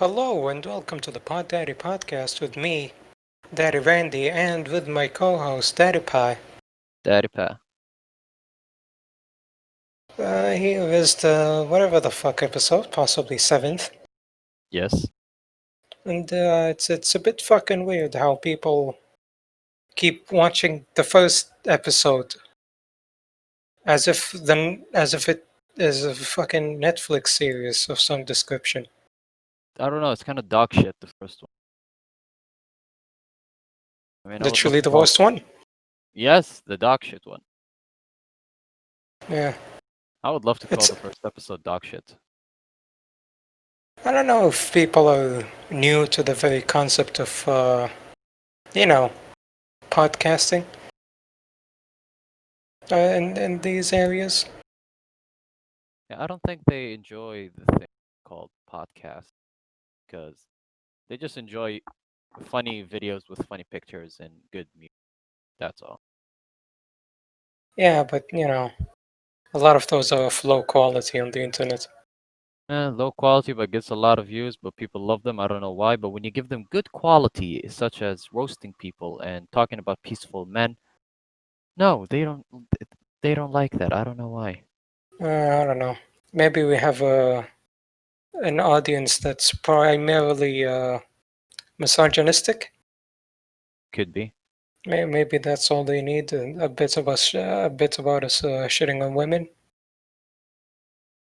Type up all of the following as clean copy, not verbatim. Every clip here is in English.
Hello and welcome to the Pod Daddy podcast with me, Daddy Randy, and with my co-host Daddy Pie. Daddy Pa. Here is the whatever the fuck episode, possibly seventh, Yes. and it's a bit fucking weird how people keep watching the first episode as if it is a fucking Netflix series of some description. I don't know. It's kind of dog shit, the first one. I mean, I would love Literally to the call. worst one. Yes, the dog shit one. Yeah, I would love to call it's. the first episode dog shit. I don't know if people are new to the very concept of you know podcasting in these areas. Yeah, I don't think they enjoy the thing called podcast because they just enjoy funny videos with funny pictures and good music. That's all. Yeah, but a lot of those are of low quality on the internet. Low quality, but gets a lot of views, but people love them. I don't know why, but when you give them good quality, such as roasting people and talking about peaceful men, no, they don't like that. I don't know why. I don't know. Maybe we have an audience that's primarily misogynistic. Could be. Maybe that's all they need. A bit of us, a bit about us shitting on women.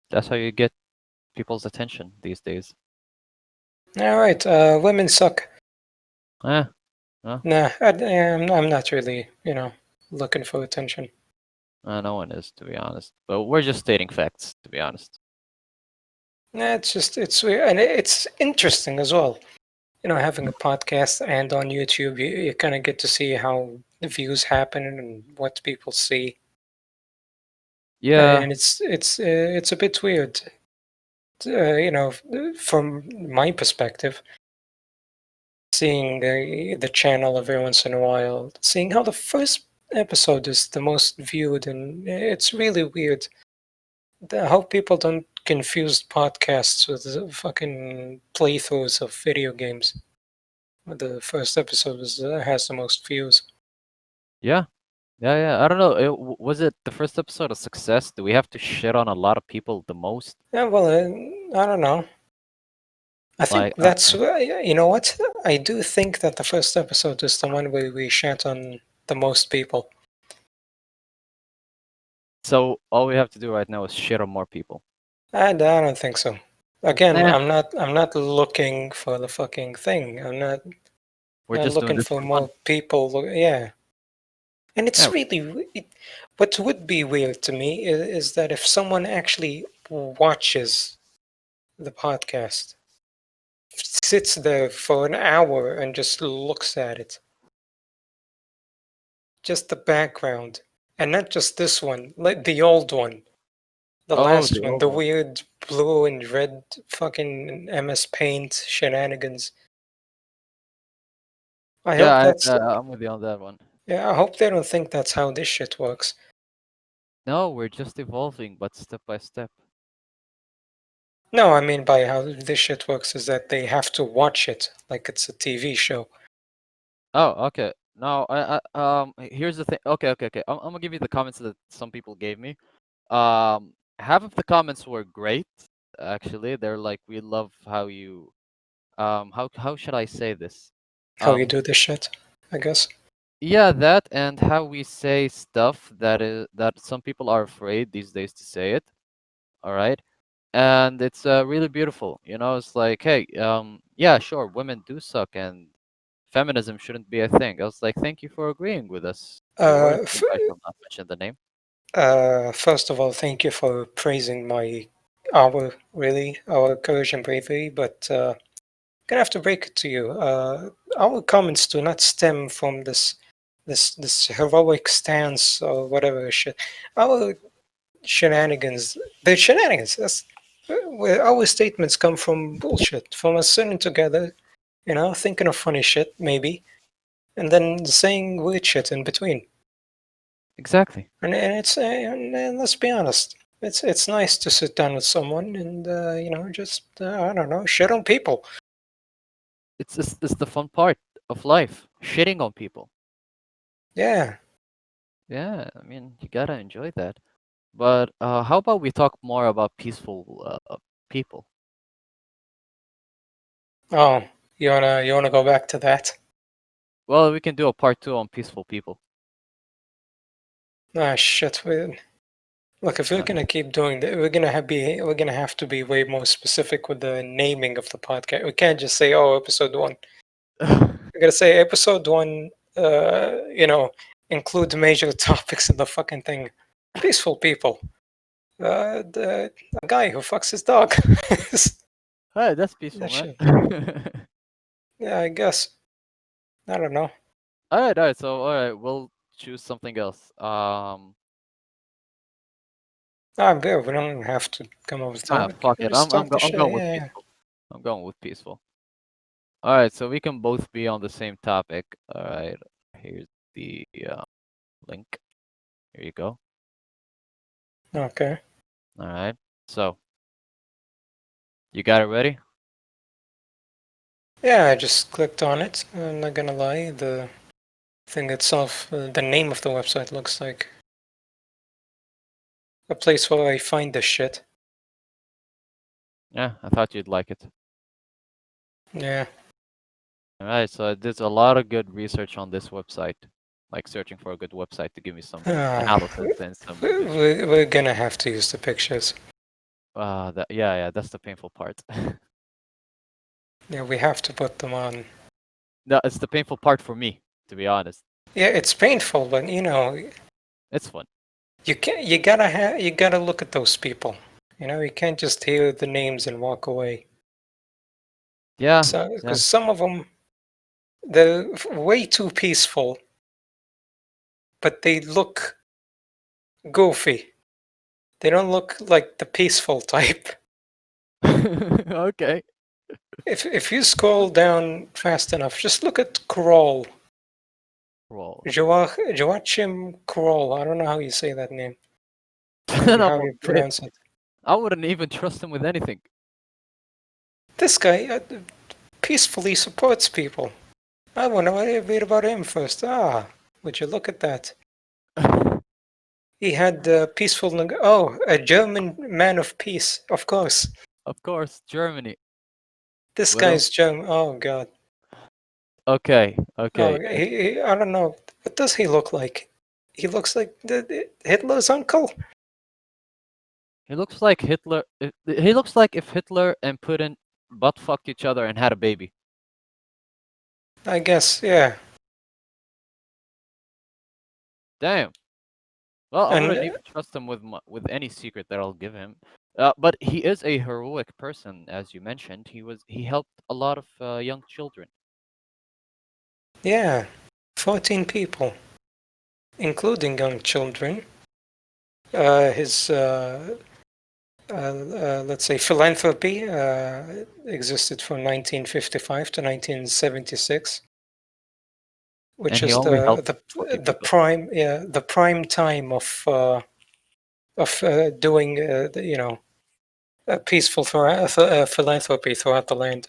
That's how you get people's attention these days. All right, women suck. Eh, no, Nah, I'm not really, looking for attention. no one is, to be honest. But we're just stating facts, to be honest. Nah, it's weird and it's interesting as well. Having a podcast and on YouTube, you kind of get to see how the views happen and what people see, Yeah, and it's a bit weird, from my perspective, seeing the channel every once in a while, seeing how the first episode is the most viewed, and it's really weird how people don't confuse podcasts with fucking playthroughs of video games. The first episode has the most views. yeah, yeah. I don't know. Was it the first episode a success? Do we have to shit on a lot of people the most? Yeah, well, I don't know. I think Like, that's you know what? I do think that the first episode is the one where we shat on the most people. so all we have to do right now is shit on more people. And I don't think so. Again, Eh, I'm not looking for the fucking thing. I'm not we're just doing looking this for for fun. more people. Yeah, and it's Yeah. really what would be weird to me is that if someone actually watches the podcast, sits there for an hour and just looks at it, just the background, and not just this one, like the old one, the Oh, last the one, old the one. weird blue and red fucking MS Paint shenanigans. I hope Yeah, that's I'm with you on that one. yeah. I hope they don't think that's how this shit works. No, we're just evolving, but step by step. No, I mean by how this shit works is that they have to watch it like it's a TV show. Oh, okay. No, here's the thing. Okay. I'm gonna give you the comments that some people gave me. Half of the comments were great, actually. They're like, we love how you, how should I say this? How you Um, do this shit, I guess. yeah, that and how we say stuff that some people are afraid these days to say it. All right. And it's really beautiful. It's like, hey, yeah, sure, women do suck and feminism shouldn't be a thing. I was like, thank you for agreeing with us. Uh, Yours, f- I shall not mention the name. First of all, thank you for praising our courage and bravery, but gonna have to break it to you. Our comments do not stem from this heroic stance or whatever shit. Our shenanigans, they're shenanigans. That's where our statements come from bullshit, from us sitting together, thinking of funny shit maybe, and then saying weird shit in between. Exactly. And it's and let's be honest, it's nice to sit down with someone and just I don't know, shit on people. It's the fun part of life, shitting on people. Yeah. Yeah, I mean, you gotta enjoy that. But how about we talk more about peaceful people? Oh, you wanna go back to that? Well, we can do a part two on peaceful people. Ah, shit. Look, if we're Uh, gonna keep doing that, we're gonna have to be way more specific with the naming of the podcast. We can't just say, "Oh, episode one." We gotta say episode one. You know, include the major topics in the fucking thing. Peaceful people. A guy who fucks his dog. Hey, that's peaceful, That man. shit. Yeah, I guess. I don't know. All right. So, all right, we'll choose something else. I'm good. We don't have to come up with topic. Fuck it. Just talk the I'm shit. going with Yeah. peaceful. I'm going with peaceful. All right, so we can both be on the same topic. All right, here's the link. Here you go. Okay. All right, so you got it ready? Yeah, I just clicked on it. I'm not gonna lie. The thing itself, the name of the website looks like a place where I find this shit. Yeah, I thought you'd like it. Yeah. All right, so I did a lot of good research on this website, like searching for a good website to give me some Uh, analysis and some vision. we're gonna have to use the pictures. Yeah, that's the painful part. Yeah, we have to put them on. No, it's the painful part for me, to be honest. Yeah, it's painful, but It's fun. you gotta look at those people. You can't just hear the names and walk away. Yeah, So, yeah. because some of them they're way too peaceful, but they look goofy. They don't look like the peaceful type. Okay. If you scroll down fast enough, just look at Crawl. Roll. Joachim Kroll. I don't know how you say that name. No, How you it, pronounce it. I wouldn't even trust him with anything. This guy peacefully supports people. I want to read about him first. Ah, would you look at that? He had peaceful. Oh, a German man of peace, of course. Of course, Germany. This Well, guy's German. Oh God. okay, Oh, okay. I don't know. What does he look like? He looks like Hitler's uncle. He looks like Hitler. He looks like if Hitler and Putin butt fucked each other and had a baby. I guess, yeah. Damn. Well, I And wouldn't even trust him with with any secret that I'll give him. But he is a heroic person, as you mentioned. He helped a lot of young children. yeah, 14 people, including young children. His let's say philanthropy existed from 1955 to 1976, which And he is only helped the 14 the people. prime the prime time of doing peaceful philanthropy throughout the land.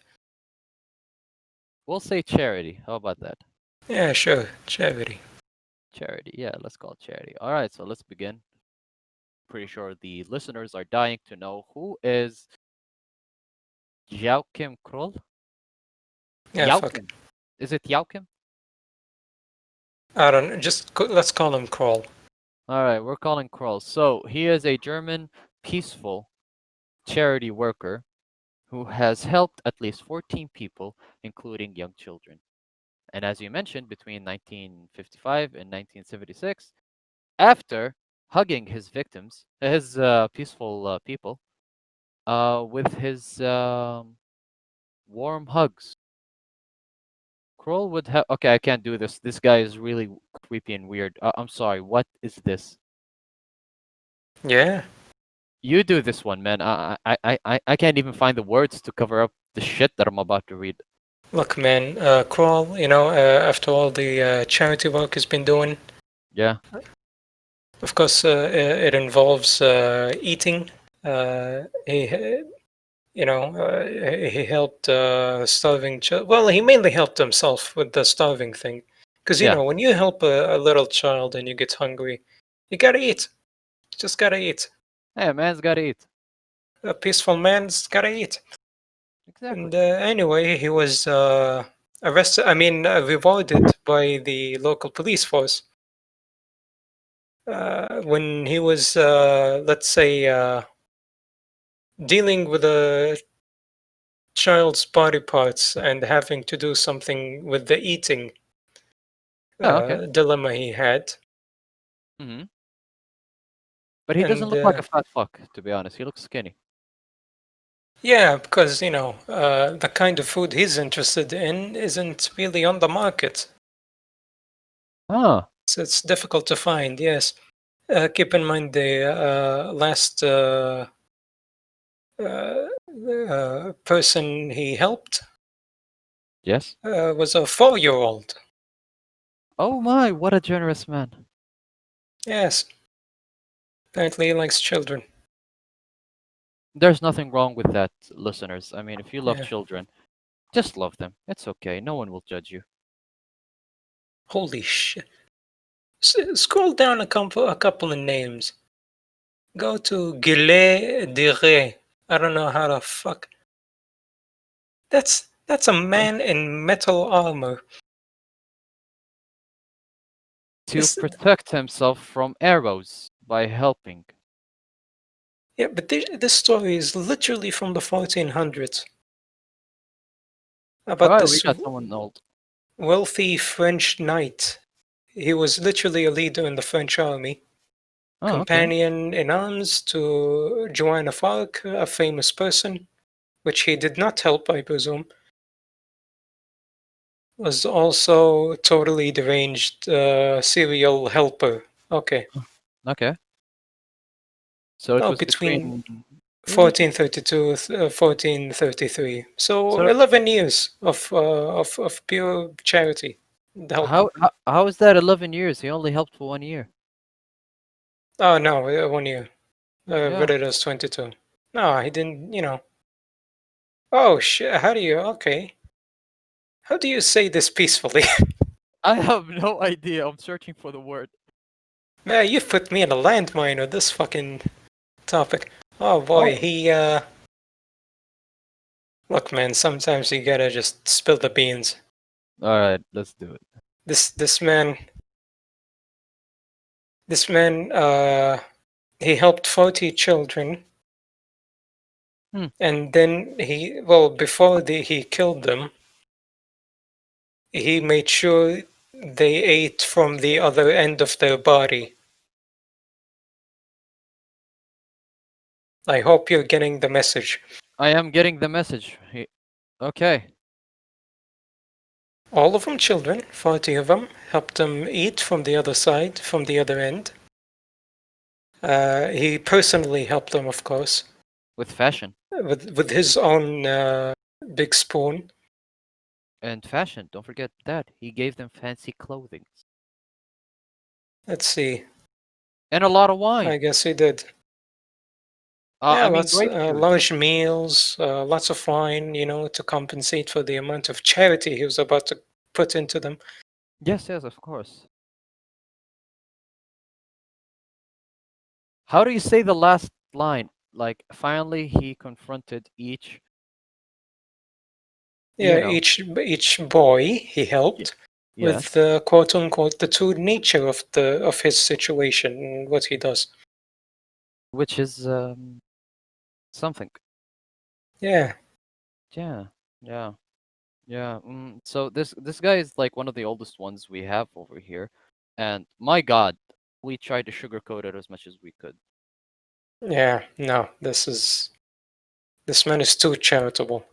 We'll say charity. How about that? Yeah, sure, charity. Charity. Yeah, let's call it charity. All right, so let's begin. Pretty sure the listeners are dying to know who is Joachim Kroll. Yeah, fuck it. Joachim. Is it Joachim? I don't know. Just let's call him Crawl. All right, we're calling Kroll. So he is a German peaceful charity worker who has helped at least 14 people, including young children. And as you mentioned, between 1955 and 1976, after hugging his victims, his peaceful people, with his warm hugs, Kroll would have. Okay, I can't do this. This guy is really creepy and weird. I'm sorry. What is this? Yeah. You do this one, man. I can't even find the words to cover up the shit that I'm about to read. Look, man, Crawl, after all the charity work he's been doing, Yeah. of course, it involves eating. He He helped starving child. Well, he mainly helped himself with the starving thing, because Yeah. when you help a little child and you get hungry, you gotta eat. Just gotta eat. Hey, a man's gotta eat. A peaceful man's gotta eat. Exactly. And anyway, he was arrested. I mean, rewarded by the local police force when he was, let's say, dealing with a child's body parts and having to do something with the eating Oh, okay. dilemma he had. Hmm. But he doesn't And look like a fat fuck, to be honest. He looks skinny. yeah, because the kind of food he's interested in isn't really on the market, Oh, so it's difficult to find. Yes, keep in mind the last person he helped yes. was a 4-year-old. Oh my, what a generous man. Yes, apparently he likes children. There's nothing wrong with that, listeners. I mean, if you love Yeah, children, just love them. It's okay. No one will judge you. holy shit. Scroll down a couple of names. Go to Gile Dire. I don't know how the fuck. That's a man in metal armor. To This protect himself from arrows by helping. Yeah, but this story is literally from the 1400s about Alright, we this got someone old. wealthy French knight. He was literally a leader in the French army, Oh, okay. companion in arms to Joan of Arc, a famous person, which he did not help, I presume, was also totally deranged serial helper. Okay. Okay. So it Oh, was between between really? 1432 1433. So So 11 years of pure charity and helping. how is that 11 years? He only helped for 1 year. Oh, no, 1 year. Yeah. But it was 22. No, he didn't. Oh, shit. How do you. Okay. How do you say this peacefully? I have no idea. I'm searching for the word. Man, you've put me in a landmine with this fucking topic. Oh, boy. Oh, He. Look, man, sometimes you gotta just spill the beans. all right, let's do it. This man. This man. He helped 40 children, Hmm. and then well, before he killed them, he made sure they ate from the other end of their body. I hope you're getting the message. I am getting the message. Okay. All of them children, 40 of them, helped them eat from the other side, from the other end. He personally helped them, of course, With fashion. with his own big spoon. And fashion. Don't forget that. He gave them fancy clothing. Let's see. And a lot of wine. I guess he did. I Yeah, mean, lots, grape juice. large meals, lots of wine, to compensate for the amount of charity he was about to put into them. Yes, yes, of course. How do you say the last line? Like, finally, he confronted each, Yeah, you know, each boy he y- helped with yes, quote unquote the true nature of his situation and what he does. which is something. Yeah, Yeah, yeah, yeah. So this guy is like one of the oldest ones we have over here, and my God, we tried to sugarcoat it as much as we could. yeah. No, this man is too charitable.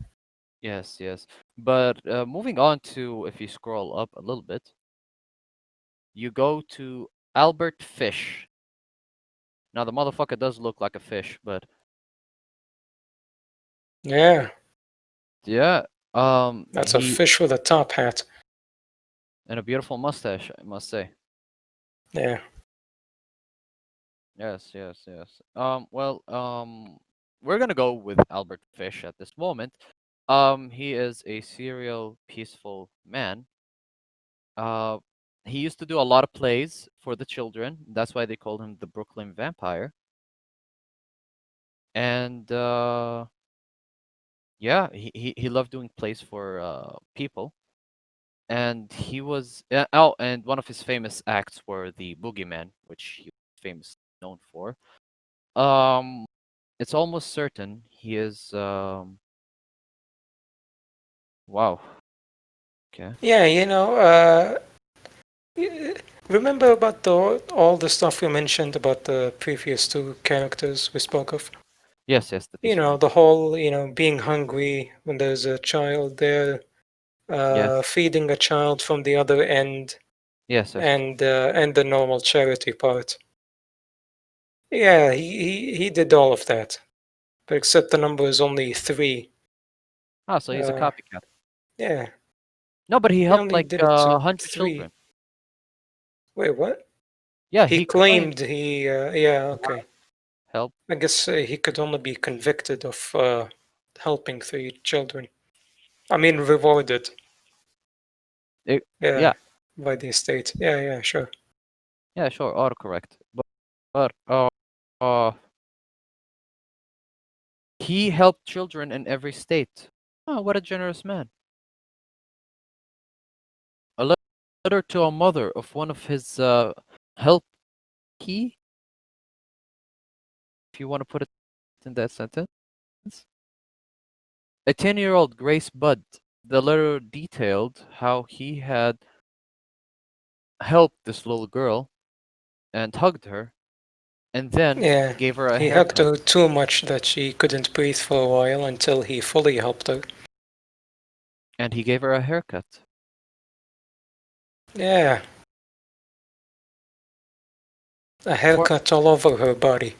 Yes, yes. But moving on to, if you scroll up a little bit, you go to Albert Fish. Now the motherfucker does look like a fish, but Yeah, yeah, that's a he fish with a top hat. and a beautiful mustache, I must say. Yeah, Yes, yes, yes. Well, we're gonna go with Albert Fish at this moment. He is a serial peaceful man. Uh, he used to do a lot of plays for the children. That's why they called him the Brooklyn Vampire. And yeah, he loved doing plays for people. And he was oh, and one of his famous acts were the Boogeyman, which he was famous known for. Um, it's almost certain he is wow. Okay. Yeah, y- remember about all the stuff we mentioned about the previous two characters we spoke of? Yes, yes, the peaceful one. The whole, being hungry when there's a child there, Yes, feeding a child from the other end, yes, yes, yes. and the normal charity part. Yeah, he did all of that, but except the number is only three. Ah, so he's a Uh, copycat. yeah, No, but he he helped only like did it to 100 three. children. Wait, what? Yeah, He he claimed claimed he. Yeah, okay. help. I guess he could only be convicted of helping three children. I mean, rewarded. It, Yeah, yeah, by the estate. Yeah, yeah, sure. yeah, sure, autocorrect. But he helped children in every state. Oh, what a generous man. A letter to a mother of one of his help he, if you want to put it in that sentence. A 10-year-old Grace Budd. The letter detailed how he had helped this little girl and hugged her and then Yeah, gave her a he hugged haircut. her too much that she couldn't breathe for a while until he fully helped her. And he gave her a haircut Yeah, a for haircut all over her body.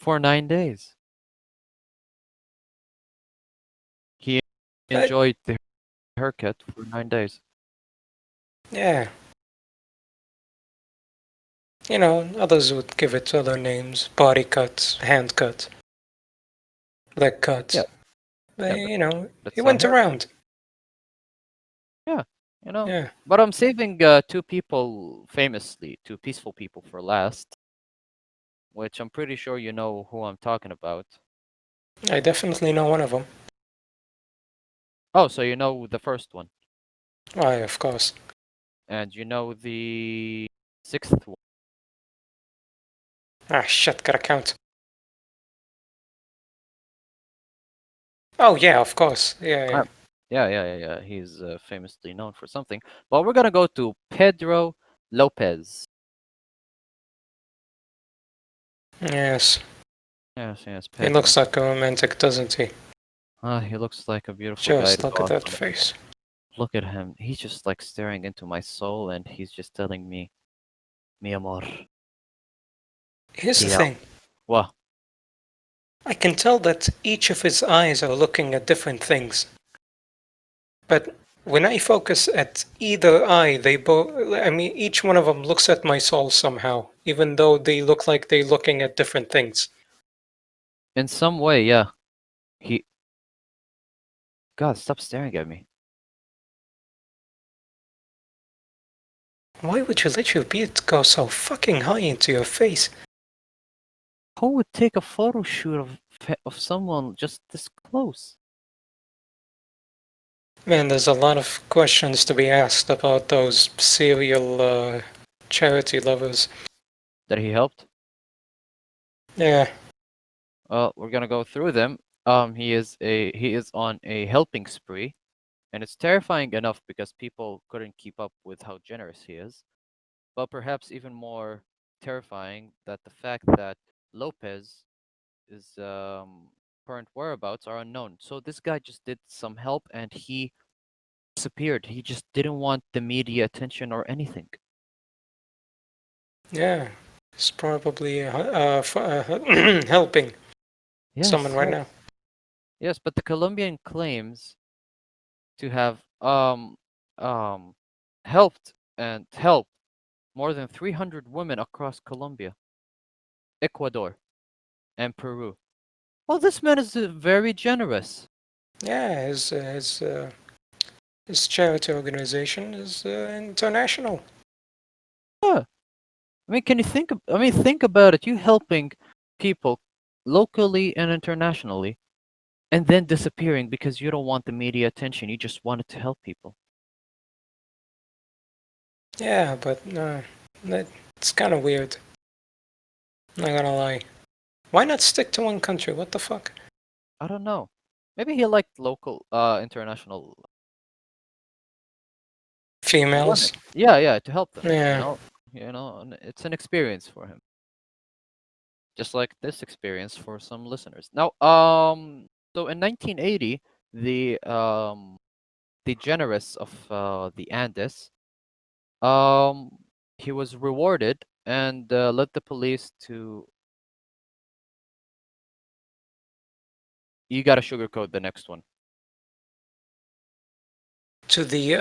9 days. He But enjoyed the haircut for 9 days. yeah, others would give it other names: body cut, hand cut, leg Yeah, cut. yeah, But, but he it's a went haircut. around. Yeah, you know. Yeah, But I'm saving two people famously, two peaceful people for last, which I'm pretty sure you know who I'm talking about. I definitely know one of them. Oh, so you know the first one, Why, of course. and you know the sixth one. Ah, shit, gotta count. Oh, yeah, of course. Yeah, yeah. Uh, yeah. He's famously known for something. But we're gonna go to Pedro Lopez. Yes. Yes, yes, He looks Pedro. like a romantic, doesn't he? He looks like a beautiful guy. Just It's look at that awesome. face. Look at him. He's just like staring into my soul, and he's just telling me, "Mi amor, Here's the te amo." thing. Well, I can tell that each of his eyes are looking at different things. But when I focus at either eye, they both, I mean, each one of them looks at my soul somehow, even though they look like they're looking at different things. in some way, yeah. He, God, stop staring at me. Why would you let your beard go so fucking high into your face? Who would take a photo shoot of someone just this close? Man, there's a lot of questions to be asked about those serial charity lovers. That he helped? Yeah, Well, we're gonna go through them. He is on a helping spree, and it's terrifying enough because people couldn't keep up with how generous he is. But perhaps even more terrifying that the fact that Lopez is current whereabouts are unknown. So this guy just did some help and he disappeared. He just didn't want the media attention or anything. yeah. It's probably helping someone Yes, right yes, now. yes. But the Colombian claims to have um helped and helped more than 300 women across Colombia, Ecuador, and Peru. Oh, this man is very generous. Yeah, his charity organization is international. Yeah. I mean, can you think? I mean, think about it. You helping people locally and internationally, and then disappearing because you don't want the media attention. You just wanted to help people. Yeah, but that it's kind of weird. Not gonna lie. Why not stick to one country? What the fuck? I don't know. Maybe he liked local, international. He wanted, Females. yeah, yeah, to help them. Yeah. And it's an experience for him, just like this experience for some listeners. Now, so in 1980, the generous of the Andes, um, he was rewarded and led the police to. You gotta sugarcoat the next one. To the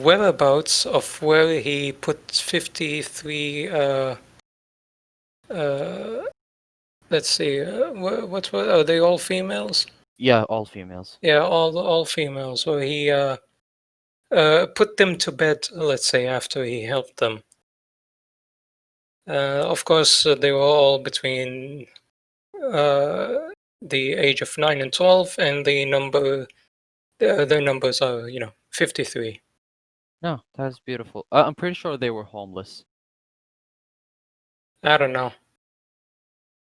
whereabouts of where he put 53 uh let's see, what are they all females? Yeah, all females. Yeah, all females. Where he put them to bed, let's say, after he helped them. Of course, they were all between uh, the age of 9 and 12, and their numbers are, 53. No, that's beautiful. I'm pretty sure they were homeless. I don't know.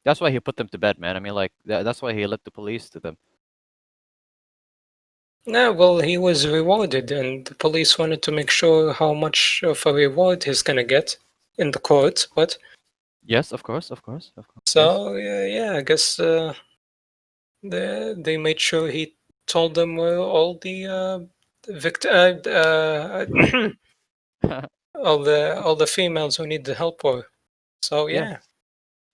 That's why he put them to bed, man. I mean, like that's why he led the police to them. Yeah, well, he was rewarded, and the police wanted to make sure how much of a reward he's gonna get in the court. But Yes, of course, of course, of course. Yes. so yeah, I guess they made sure he told them where all the all the females who need the help were. So Yes,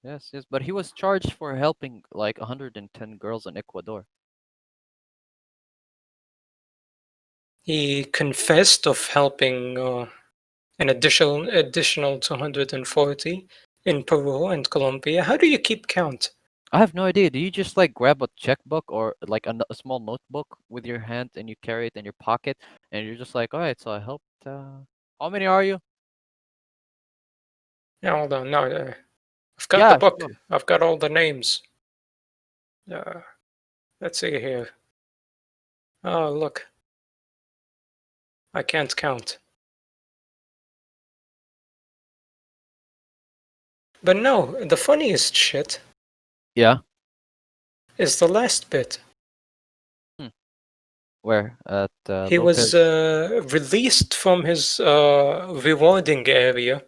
yeah, yes, yes. But he was charged for helping like 110 girls in Ecuador. he confessed of helping an additional 240 in Peru and Colombia. How do you keep count? I have no idea. Do you just like grab a checkbook or like a small notebook with your hand and you carry it in your pocket and you're just like, all right, so I helped. How many are you? Yeah, hold on. No, I've got the Yeah, book. sure. I've got all the names. Uh, let's see here. Oh, look, I can't count. But no, the funniest shit Yeah. is the last bit. Hmm. Where at He was Lopez released from his rewarding area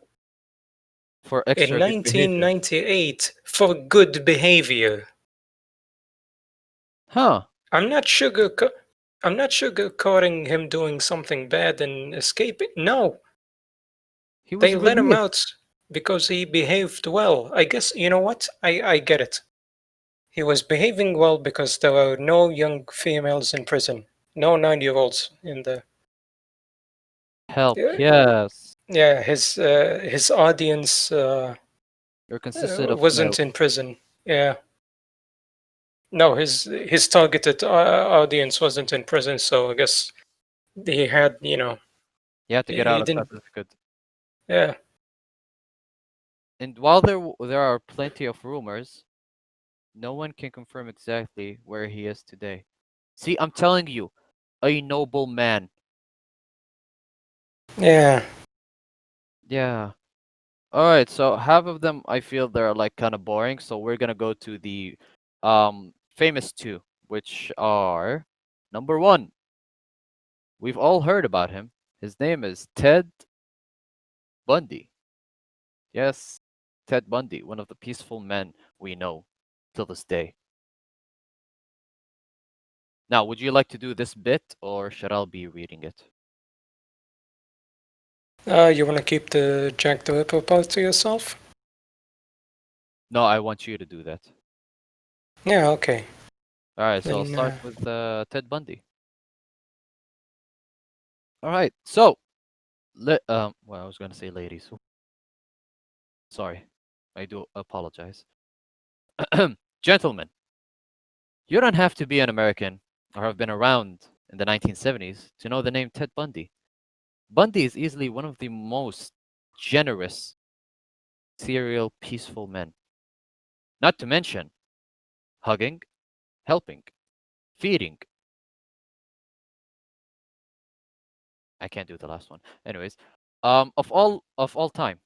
for in extra good behavior. 1998 for good behavior. Huh. I'm not sugarco- I'm not sugarcoating him doing something bad and escaping. No, He they was let him released. out because he behaved well. I guess you know what? I get it. He was behaving well because there are no young females in prison, no 9-year-olds in the. Help. Yeah, Yes. yeah, his audience You're consistent of wasn't males. in prison. Yeah, no, his targeted audience wasn't in prison, so I guess he had, You have to get he out a didn't. certificate. Yeah, And while there are plenty of rumors, no one can confirm exactly where he is today. See, I'm telling you, a noble man. yeah. Yeah. All right. So half of them, I feel they're like kind of boring. So we're gonna go to the famous two, which are number one. We've all heard about him. His name is Ted Bundy. Yes, Ted Bundy, one of the peaceful men we know till this day. Now, would you like to do this bit or should I be reading it? You want to keep the Jack the Ripper part to yourself? No, I want you to do that. Yeah, okay. All right, so I'll Then start with Ted Bundy. All right, so well, I was gonna say ladies. Sorry, I do apologize. Gentlemen, You don't have to be an American or have been around in the 1970s to know the name Ted Bundy. Bundy is easily one of the most generous, serial, peaceful men. Not to mention hugging, helping, feeding. I can't do the last one. Anyways, of all time.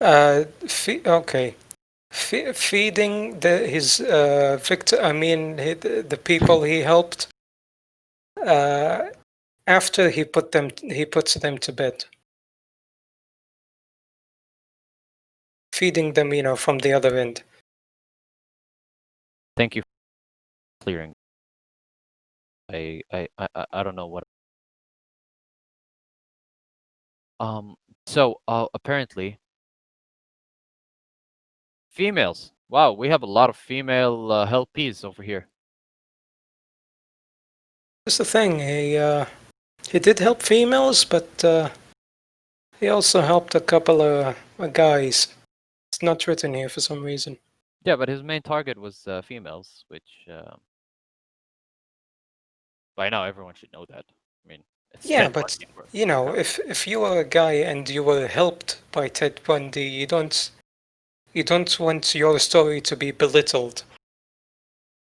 Okay. Feeding his victim. I mean, the people he helped. Uh, After he puts them to bed, feeding them, from the other end. Thank you for clearing. I don't know what. Um. So apparently females. Wow, we have a lot of female helpees over here. That's the thing. He did help females, but he also helped a couple of guys. It's not written here for some reason. Yeah, but his main target was females, which by now everyone should know that. I mean, it's Yeah, Ted but Bundy for crap. if you were a guy and you were helped by Ted Bundy, you don't want your story to be belittled.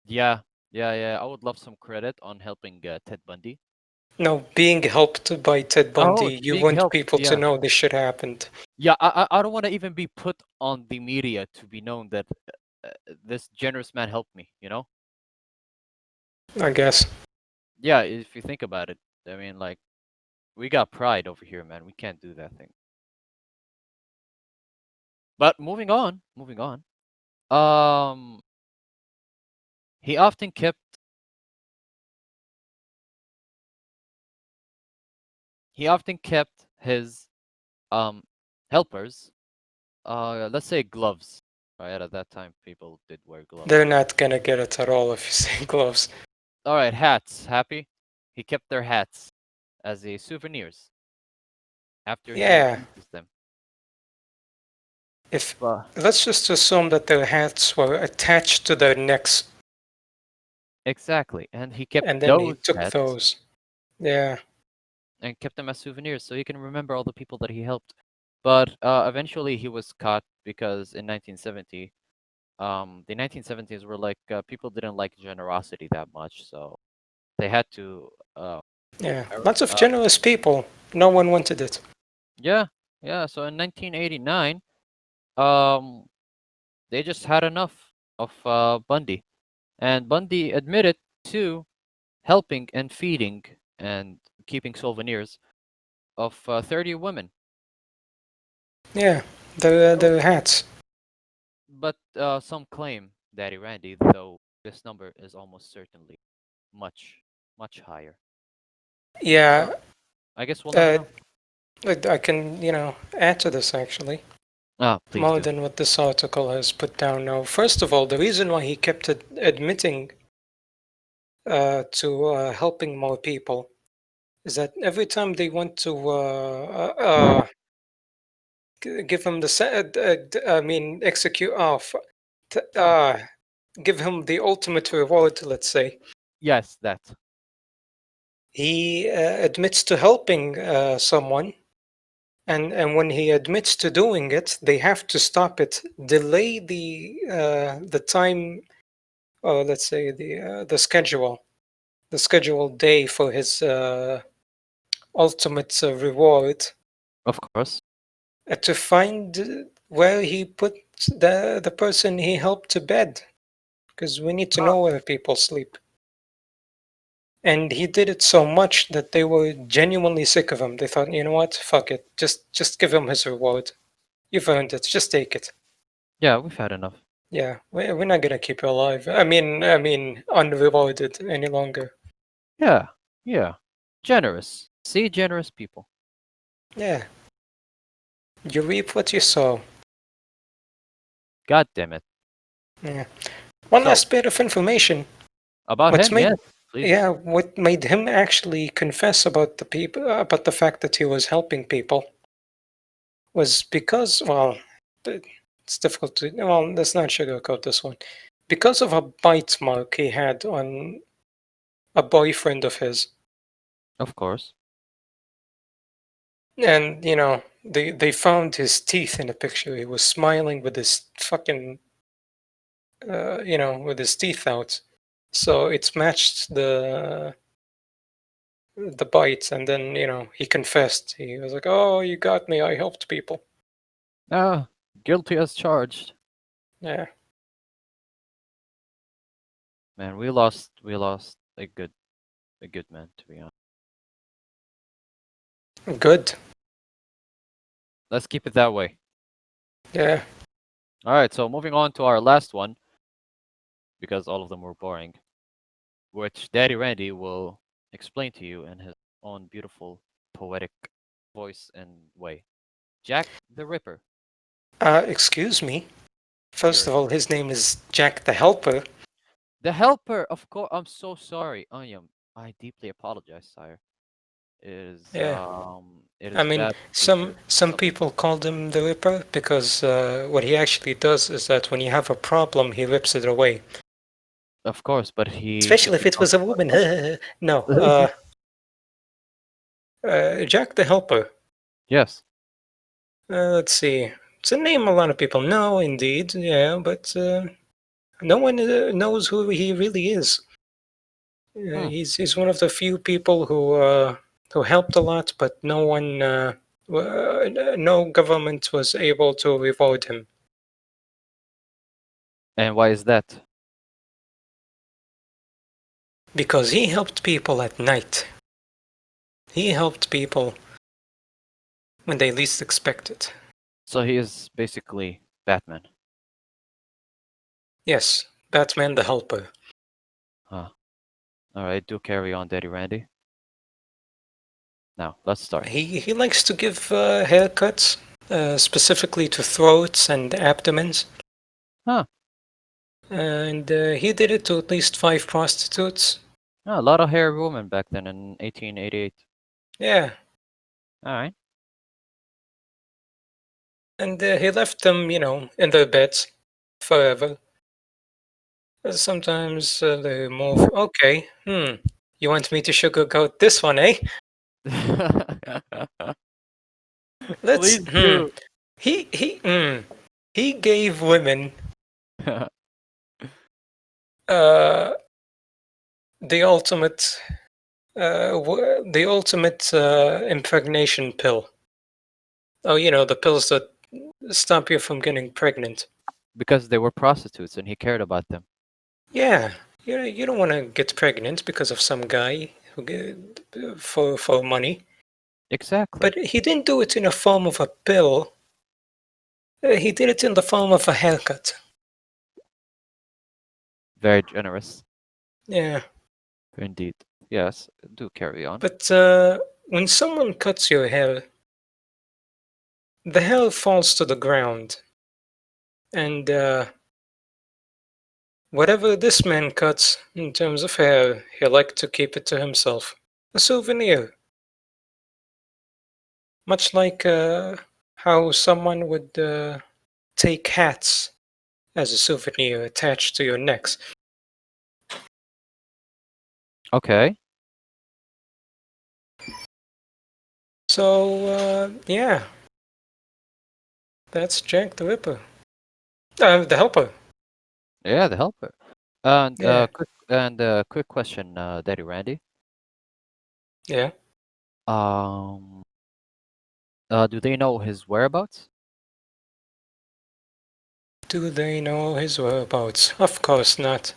Yeah, yeah. I would love some credit on helping Ted Bundy. No, being helped by Ted Oh, Bundy, you being want helped. people to Yeah, know this shit happened. yeah. I don't want to even be put on the media to be known that this generous man helped me. You know? I guess. Yeah. If you think about it, I mean, like we got pride over here, man. We can't do that thing. But moving on, moving on. Um, he often kept he often kept his um helpers let's say gloves. Right, at that time people did wear gloves. They're not gonna get it at all if you say gloves. All right, hats. Happy? He kept their hats as a souvenirs after he Yeah, uses them. if But let's just assume that their hats were attached to their necks, exactly, and he kept and then he those took hats those. Yeah, and kept them as souvenirs so he can remember all the people that he helped. But eventually he was caught because in 1970, the 1970s were like people didn't like generosity that much, so they had to yeah. er- Lots of uh, generous people. No one wanted it. yeah, yeah. So in 1989, um, they just had enough of Bundy, and Bundy admitted to helping and feeding and keeping souvenirs of 30 women. Yeah, the Oh. the hats. But some claim, Daddy Randy, though this number is almost certainly much, much higher. Yeah, So I guess we'll never uh, know. I can add to this actually Ah, please more do. than what this article has put down. Now, first of all, the reason why he kept admitting to helping more people is that every time they want to give him I mean, execute off, give him the ultimate reward, let's say, Yes, that. he admits to helping someone. And when he admits to doing it, they have to stop it, delay the time, or let's say the scheduled day for his ultimate reward, Of course. to find where he put the person he helped to bed, because we need to Oh, know where people sleep. And he did it so much that they were genuinely sick of him. They thought, you know what, fuck it, just give him his reward. You've earned it. Just take it. yeah, we've had enough. Yeah, we're not gonna keep you alive. I mean, unrewarded any longer. Yeah, yeah. Generous. See, generous people. Yeah, you reap what you sow. God damn it. Yeah. One So, last bit of information. about What's him, yes, made please. Yeah, what made him actually confess about about the fact that he was helping people was because, well, it's difficult to, well, let's not sugarcoat this one. because of a bite mark he had on a boyfriend of his. Of course. And they found his teeth in a picture. He was smiling with his fucking with his teeth out. So it's matched the bite, and then he confessed. He was like, "Oh, you got me. I helped people." Ah, guilty as charged. Yeah, Man, we lost a good man, to be honest. good. Let's keep it that way. Yeah, All right, so moving on to our last one, because all of them were boring, which Daddy Randy will explain to you in his own beautiful poetic voice and way. Jack the Ripper. excuse me. First You're of all, his name is Jack the Helper. the helper, of course. I'm so sorry. I deeply apologize, sire. Yeah, It I is mean, bad some behavior. some people called him the Ripper because what he actually does is that when you have a problem, he rips it away. Of course, but he Especially should if be it was talking a about woman. help. No, Jack the Helper. Yes. Let's see. It's a name a lot of people know, indeed. Yeah, but no one knows who he really is. Hmm. He's one of the few people who helped a lot, but no government was able to reward him And why is that? because he helped people at night. He helped people when they least expect it. So he is basically Batman. Yes, Batman the Helper. Huh. All right, do carry on, Daddy Randy. Now, let's start. He likes to give haircuts, specifically to throats and abdomens. Huh. And he did it to at least five prostitutes. Yeah, a lot of hairy women back then in 1888. Yeah, All right. and he left them, in their beds forever. Sometimes they move. Okay, you want me to sugarcoat this one, eh? Let's. Please do. He gave women uh the ultimate impregnation pill. Oh, the pills that stop you from getting pregnant. Because they were prostitutes and he cared about them. Yeah, you don't want to get pregnant because of some guy for money. Exactly. But he didn't do it in the form of a pill. He did it in the form of a haircut. Very generous. Yeah, Indeed. Yes, do carry on. but when someone cuts your hair, the hair falls to the ground, and whatever this man cuts in terms of hair, he liked to keep it to himself. A souvenir, much like how someone would take hats as a souvenir attached to your necks. Okay. So, yeah, that's Jack the Ripper. The Helper. Yeah, the helper. And Yeah, quick question, Daddy Randy. yeah. Um, do they know his whereabouts? Do they know his whereabouts? Of course not.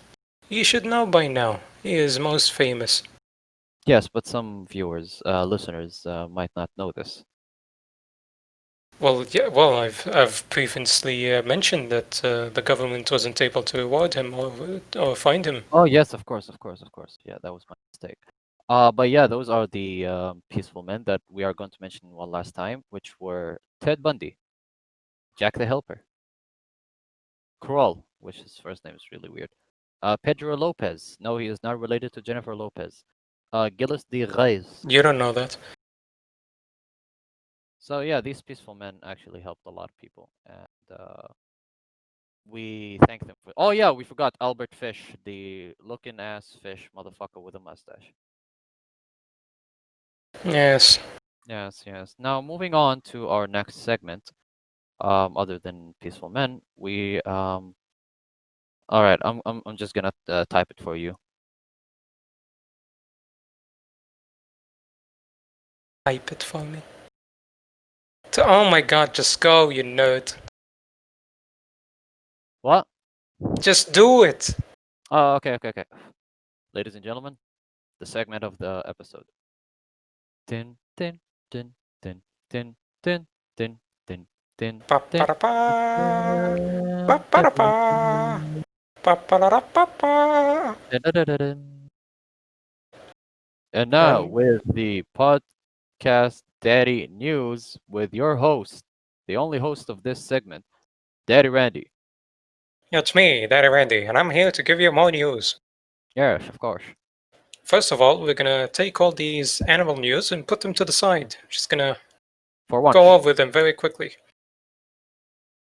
You should know by now. He is most famous. Yes, but some viewers, listeners, might not know this. Well, yeah. Well, I've previously mentioned that the government wasn't able to reward him or find him. Oh yes, of course, of course, of course. Yeah, that was my mistake. But yeah, those are the peaceful men that we are going to mention one last time, which were Ted Bundy, Jack the Helper, Kroll, which his first name is really weird, Pedro Lopez. No, he is not related to Jennifer Lopez. Gilles de Reyes. You don't know that. So yeah, these peaceful men actually helped a lot of people, and we thank them for. Oh yeah, we forgot Albert Fish, the looking ass fish motherfucker with a mustache. Yes. Yes, yes. Now moving on to our next segment. Other than peaceful men, we All right, I'm just gonna type it for you. Type it for me. Oh my god, just go, you nerd. What? Just do it. Oh, okay, okay, okay. Ladies and gentlemen, the segment of the episode. Tin, tin, tin, tin, tin, tin, tin, tin, tin, Pa pa tin, da pa. Pa tin, pa da pa. Pa pa da da pa pa. tin, tin, tin, tin. And now And with the podcast Daddy News with your host, the only host of this segment, Daddy Randy. it's me, Daddy Randy, and I'm here to give you more news. Yes, of course. First of all, we're gonna take all these animal news and put them to the side. Just gonna For go once. over them very quickly.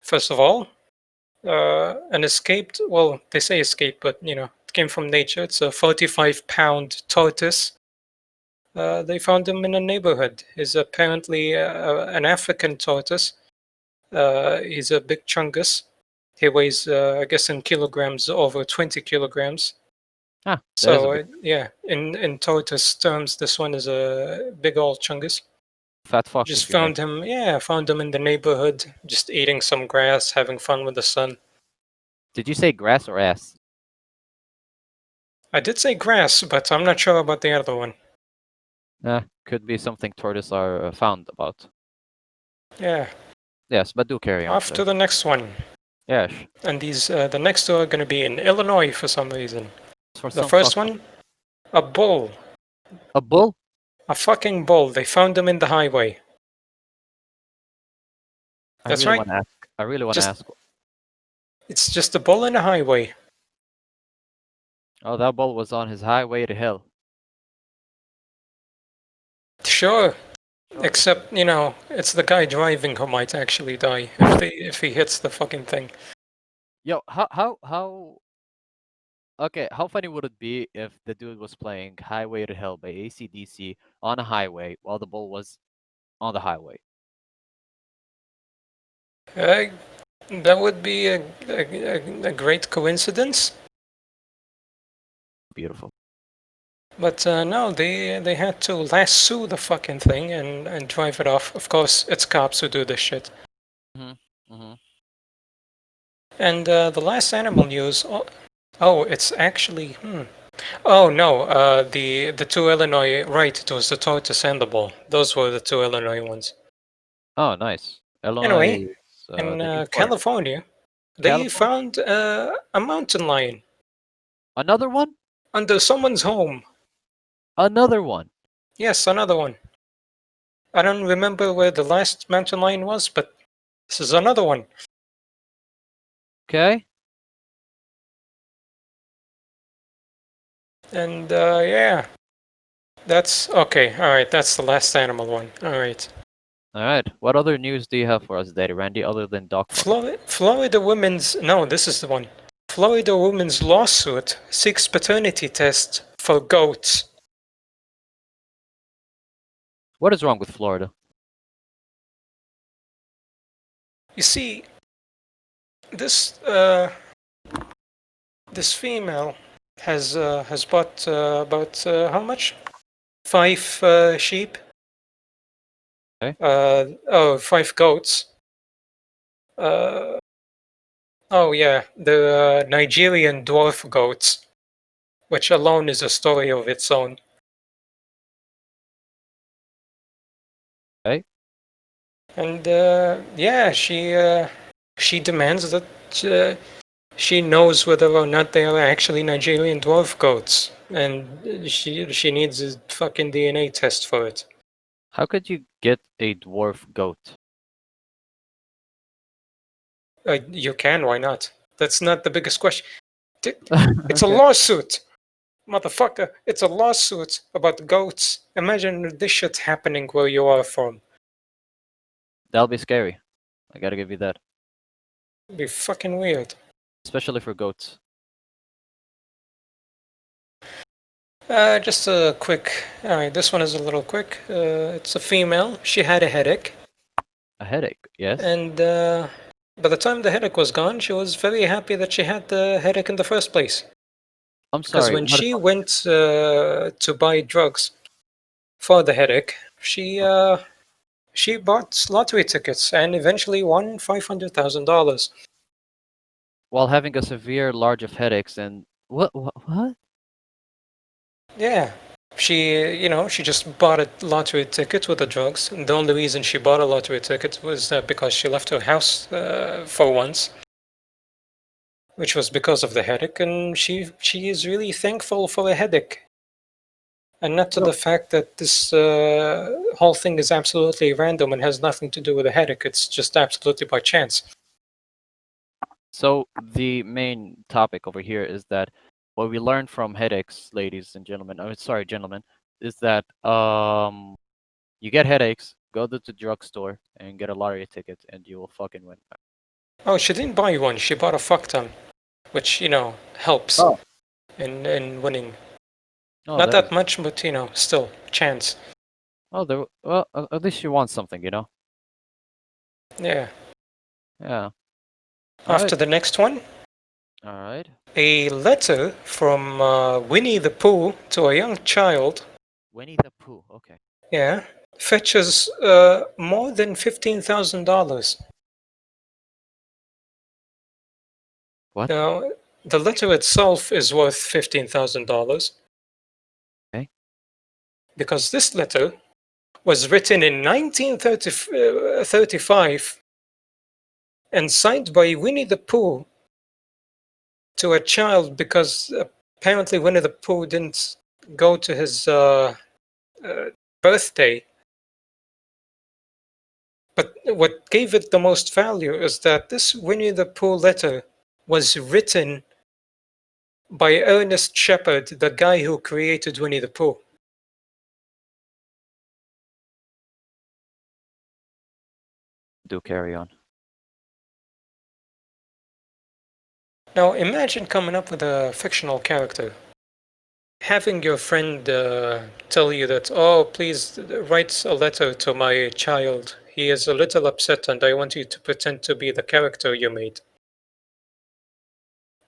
First of all, an escaped, well, they say escaped, but it came from nature. It's a 45-pound tortoise. They found him in a neighborhood. He's apparently an African tortoise. He's a big chungus. He weighs, I guess, in kilograms, over 20 kilograms. Ah, that is a So, big yeah, in tortoise terms, this one is a big old chungus. fat fuck, Just if you may. found him, yeah, found him in the neighborhood, just eating some grass, having fun with the sun. Did you say grass or ass? I did say grass, but I'm not sure about the other one. Could be something tortoise are found about. Yeah, Yes, but do carry on, off sir. to the next one. Yes, And the next two are going to be in Illinois for some reason. for The some first fucked up. one, a bull, A bull? a fucking bull. They found him in the highway. I That's really right. want to ask. I really want to Just ask. it's just a bull in a highway. Oh, that bull was on his highway to hell. Sure, Sure, Mister. except it's the guy driving who might actually die if he hits the fucking thing. Yo, how? Okay, how funny would it be if the dude was playing "Highway to Hell" by AC/DC on a highway while the bull was on the highway? Uh, that would be a great coincidence. Beautiful. But no, they had to lasso the fucking thing and drive it off. Of course, it's cops who do this shit. Mhm. Mhm. And the last animal news. Oh, it's actually. Oh no, the two Illinois. Right, it was the tortoise and the bull. Those were the two Illinois ones. Oh, nice. Anyway, Illinois is in the newborn. California, they California. found a mountain lion Another one. under someone's home. Another one. Yes, another one. I don't remember where the last mountain lion was, but this is another one. Okay. And yeah, that's okay. All right, that's the last animal one. All right. All right. What other news do you have for us, Daddy Randy, other than dog fucking? Florida women's no, this is the one. Florida woman's lawsuit seeks paternity test for goats. What is wrong with Florida? You see, this this female has bought about how much? Five sheep. Okay. Five goats. Uh, oh yeah, the Nigerian dwarf goats, which alone is a story of its own. Okay. And yeah, she demands that uh, she knows whether or not they are actually Nigerian dwarf goats, and she needs a fucking DNA test for it. How could you get a dwarf goat? You can, why not? That's not the biggest question. It's a Okay. lawsuit, motherfucker. It's a lawsuit about goats. Imagine this shit happening where you are from. That'll be scary. I gotta give you that. It'd be fucking weird. especially for goats. Just a quick. All right, this one is a little quick. It's a female. She had a headache, A headache, yes. and by the time the headache was gone, she was very happy that she had the headache in the first place. I'm Because sorry. when What? she went to buy drugs for the headache, she bought lottery tickets and eventually won $500,000. While having a severe large of headaches and what? What? Yeah. She just bought a lottery ticket with the drugs. And the only reason she bought a lottery ticket was because she left her house for once, which was because of the headache. And she is really thankful for a headache, and not to No. the fact that this whole thing is absolutely random and has nothing to do with a headache. It's just absolutely by chance. So the main topic over here is that what we learned from headaches, ladies and gentlemen. Oh, sorry, gentlemen, is that you get headaches, go to the drugstore and get a lottery ticket, and you will fucking win. Oh, she didn't buy one. She bought a fuck ton, which helps Oh. in winning. Oh, Not that that is. much, but still chance. Oh, there. Well, at least you want something, you know. Yeah. Yeah. All right. After the next one, All right. a letter from Winnie the Pooh to a young child. Winnie the Pooh. Okay. Yeah, fetches more than $15,000. What? Now, the letter itself is worth $15,000 Okay. because this letter was written in 1935 and signed by Winnie the Pooh to a child because apparently Winnie the Pooh didn't go to his uh, birthday. But what gave it the most value is that this Winnie the Pooh letter was written by Ernest Shepard, the guy who created Winnie the Pooh. Do carry on. Now imagine coming up with a fictional character, having your friend tell you that, oh, please write a letter to my child. He is a little upset and I want you to pretend to be the character you made.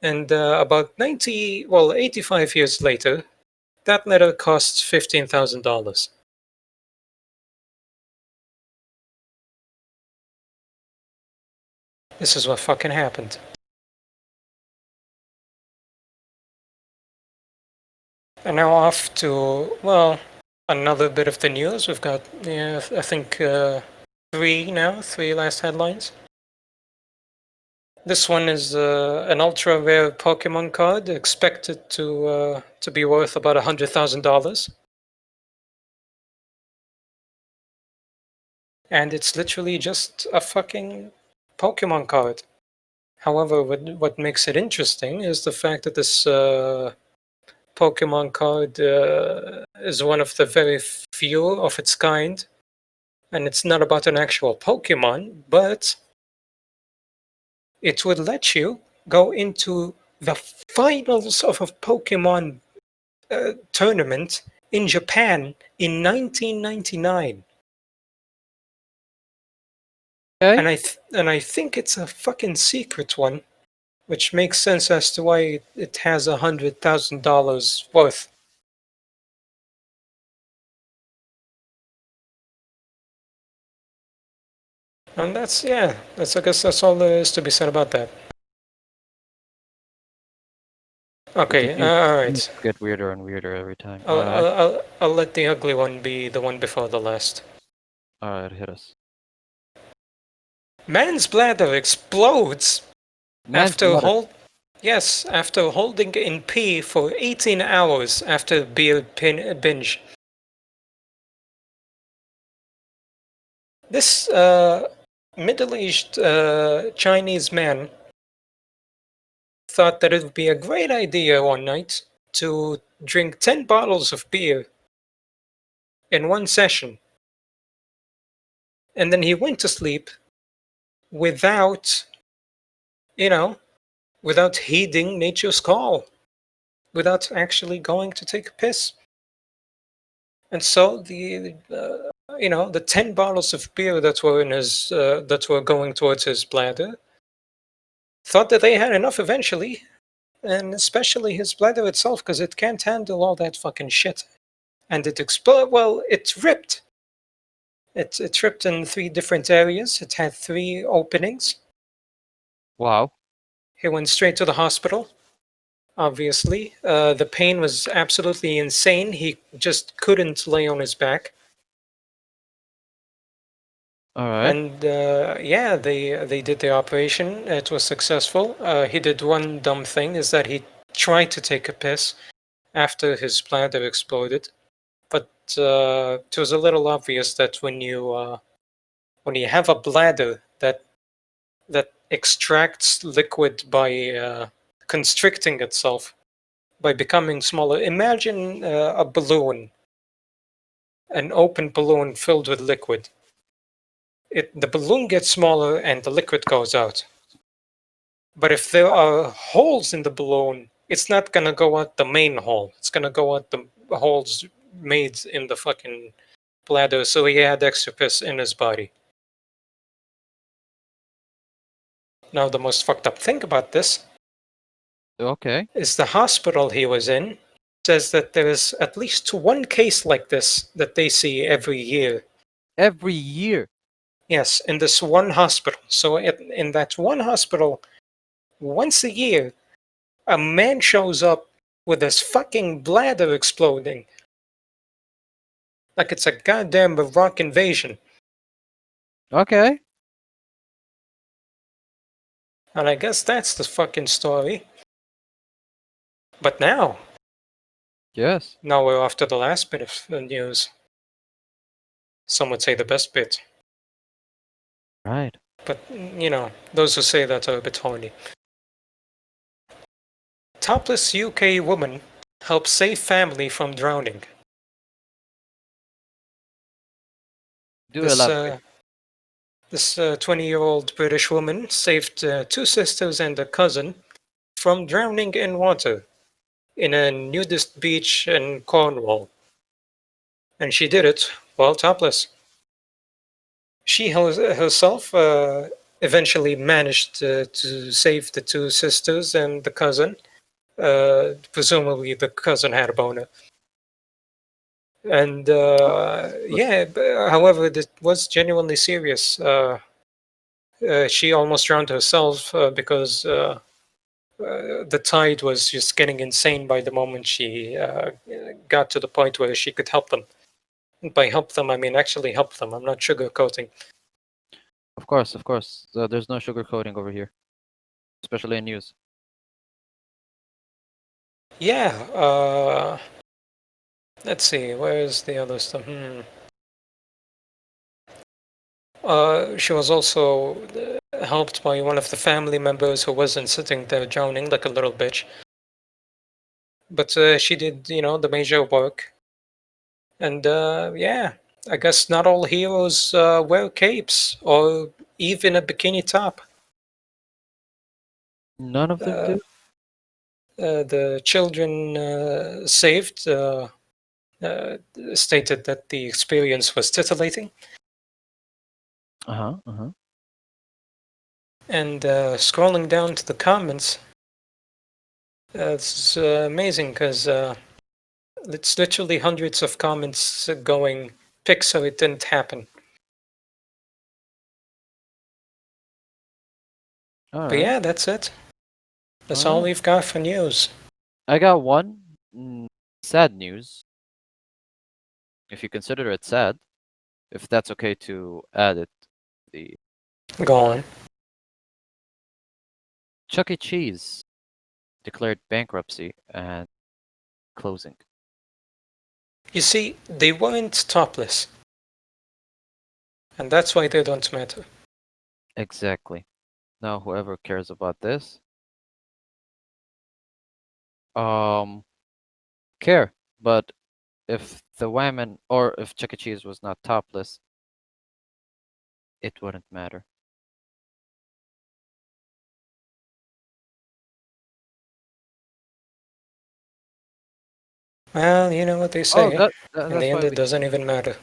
And about 85 years later, that letter costs $15,000. This is what fucking happened. And now off to, well, another bit of the news. We've got, yeah, I think three last headlines. This one is an ultra rare Pokemon card expected to be worth about $100,000, and it's literally just a fucking Pokemon card. However, what makes it interesting is the fact that this Pokemon card is one of the very few of its kind, and it's not about an actual Pokemon, but it would let you go into the finals of a Pokemon tournament in Japan in 1999. Okay. And I think it's a fucking secret one, which makes sense as to why it has $100,000 worth. And that's, yeah, that's, I guess that's all there is to be said about that. The Okay, all news right. get weirder and weirder every time. I'll, All right. I'll, I'll, I'll let the ugly one be the one before the last. All right. Hit us. Man's bladder explodes Man's after blood. after holding in pee for 18 hours after beer binge. This middle-aged Chinese man thought that it would be a great idea one night to drink 10 bottles of beer in one session, and then he went to sleep without, you know, without heeding nature's call, without actually going to take a piss. And so the 10 bottles of beer that were in his that were going towards his bladder thought that they had enough eventually, and especially his bladder itself, because it can't handle all that fucking shit. And it exploded. Well, it ripped. It ripped in three different areas. It had three openings. Wow. He went straight to the hospital. Obviously, the pain was absolutely insane. He just couldn't lay on his back. All right. And yeah, they did the operation. It was successful. He did one dumb thing, is that he tried to take a piss after his bladder exploded, but it was a little obvious that when you have a bladder that extracts liquid by constricting itself, by becoming smaller. Imagine a balloon, an open balloon filled with liquid. The balloon gets smaller and the liquid goes out. But if there are holes in the balloon, it's not gonna go out the main hole. It's gonna go out the holes made in the fucking bladder. So he had extra piss in his body. Now the most fucked up thing about this Okay. is the hospital he was in says that there is at least one case like this that they see every year. Every year. Yes, in this one hospital. So in that one hospital, once a year, a man shows up with his fucking bladder exploding. Like it's a goddamn Iraq invasion. Okay. And I guess that's the fucking story. But Yes. now we're off to the last bit of news. Some would say the best bit. Right. But, those who say that are a bit horny. Topless UK woman helps save family from drowning. Do This elaborate. uh, this 20-year-old British woman saved two sisters and a cousin from drowning in water in a nudist beach in Cornwall, and she did it while topless. She herself eventually managed to save the two sisters and the cousin. Presumably, the cousin had a boner. And Course. yeah, however, this was genuinely serious. She almost drowned herself because the tide was just getting insane by the moment she got to the point where she could help them. And by help them, I mean actually help them. I'm not sugarcoating. Of course. Of course. There's no sugarcoating over here, especially in news. Yeah. Let's see. Where's the other stuff? She was also helped by one of the family members who wasn't sitting there drowning like a little bitch. But she did, the major work. And yeah, I guess not all heroes wear capes or even a bikini top. None of them Uh, do. the children saved uh, stated that the experience was titillating. Uh huh. Uh huh. And scrolling down to the comments, it's amazing because it's literally hundreds of comments going, Pixar, it didn't happen. All But right. yeah, that's it. All That's all right. we've got for news. I got one sad news, if you consider it sad, if that's okay to add it. The Go on. Chuck E. Cheese declared bankruptcy and closing. You see, they weren't topless, and that's why they don't matter. Exactly. Now, whoever cares about this, um, care. But if the women or if Chuck E. Cheese was not topless, it wouldn't matter. Well, you know what they Oh, say. In the that's end, why it we. doesn't even matter.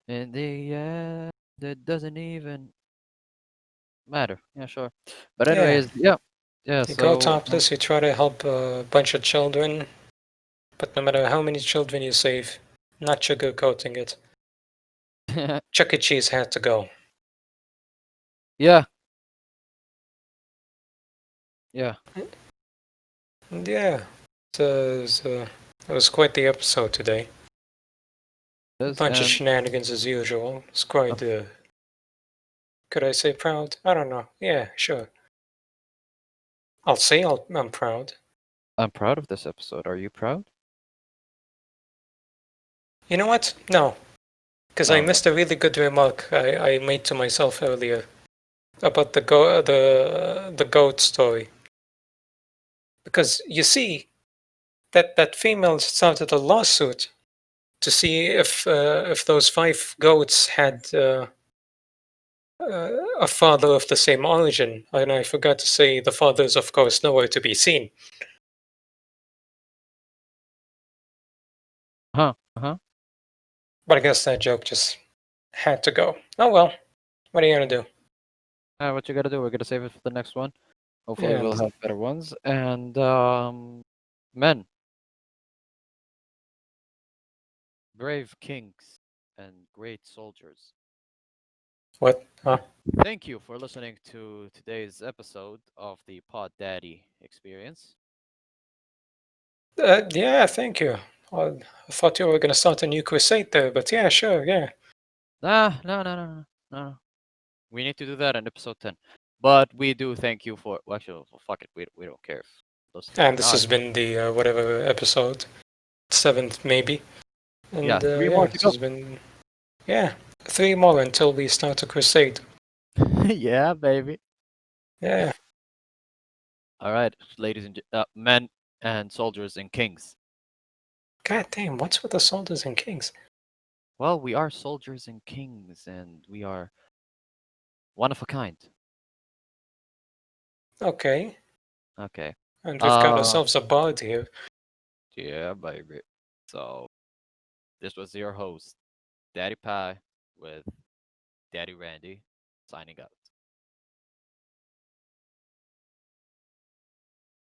In the end, it doesn't even matter. Yeah, sure. But Yeah, anyways, yeah, yeah. you go So, topless, you try to help a bunch of children, but no matter how many children you save, not sugarcoating it, Chuck E. Cheese had to go. yeah, yeah. And yeah, it was quite the episode today. A This bunch of and shenanigans as usual. It's uh, quite, could I say proud? I don't know. Yeah, sure. I'll say I'm proud. I'm proud of this episode. Are you proud? You know what? No, because I Oh, what? missed a really good remark I made to myself earlier about the goat story. Because you see, that female started a lawsuit to see if those five goats had a father of the same origin, and I forgot to say the father is of course nowhere to be seen. Huh? Huh? But I guess that joke just had to go. Oh well, what are you gonna do? What you gotta do? We're gonna save it for the next one. Hopefully, Yeah, we'll have better ones. And men, brave kings, and great soldiers. what? Huh? Thank you for listening to today's episode of the Pod Daddy Experience. Yeah, thank you. I thought you were gonna start a new crusade there, but yeah, sure, yeah. No, no, no, no, no, no. We need to do that in episode 10. But we do thank you for. Well, actually, well, fuck it. We don't care if listening And or this not. has been the whatever episode, seventh maybe. Yeah, And three yeah, more to this go. has been yeah, three more until we start a crusade. Yeah, baby. Yeah. All right, ladies and men and soldiers and kings. God damn, what's with the soldiers and kings? Well, we are soldiers and kings, and we are one of a kind. Okay. Okay. And we've got Uh, ourselves a bard here. yeah, baby. So this was your host, Daddy Pie, with Daddy Randy, signing out.